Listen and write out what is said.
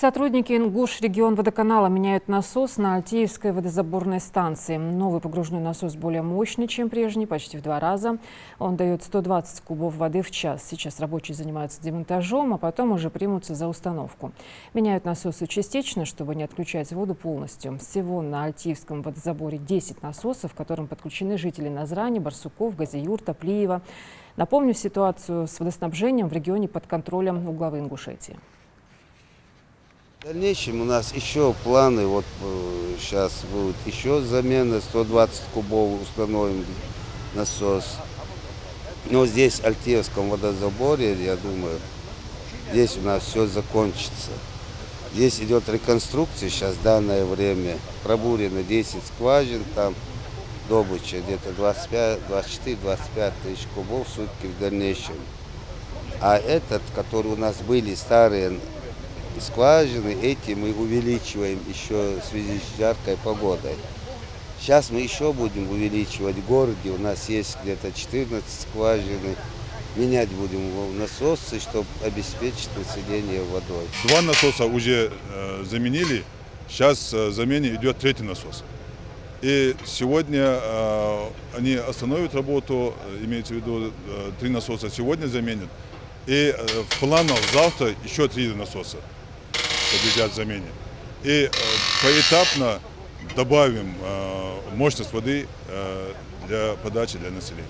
Сотрудники Ингушрегионводоканала меняют насос на Альтеевской водозаборной станции. Новый погружной насос более мощный, чем прежний, почти в 2 раза. Он дает 120 кубов воды в час. Сейчас рабочие занимаются демонтажом, а потом уже примутся за установку. Меняют насосы частично, чтобы не отключать воду полностью. Всего на Альтеевском водозаборе 10 насосов, к которым подключены жители Назрани, Барсуков, Газиюрта, Плиева. Напомню, ситуацию с водоснабжением в регионе под контролем у главы Ингушетии. В дальнейшем у нас еще планы, сейчас будет еще замена, 120 кубов установим насос. Но здесь в Альтеевском водозаборе, я думаю, здесь у нас все закончится. Здесь идет реконструкция сейчас в данное время, пробурено 10 скважин, там добыча где-то 24-25 тысяч кубов в сутки в дальнейшем. А этот, который у нас были старые скважины, эти мы увеличиваем еще в связи с жаркой погодой. Сейчас мы еще будем увеличивать в городе. У нас есть где-то 14 скважин. Менять будем насосы, чтобы обеспечить население водой. 2 насоса уже заменили. Сейчас замене идет 3-й насос. И сегодня они остановят работу, имеется в виду 3 насоса сегодня заменят. И в планах завтра еще 3 насоса подлежат замене. И поэтапно добавим мощность воды для подачи для населения.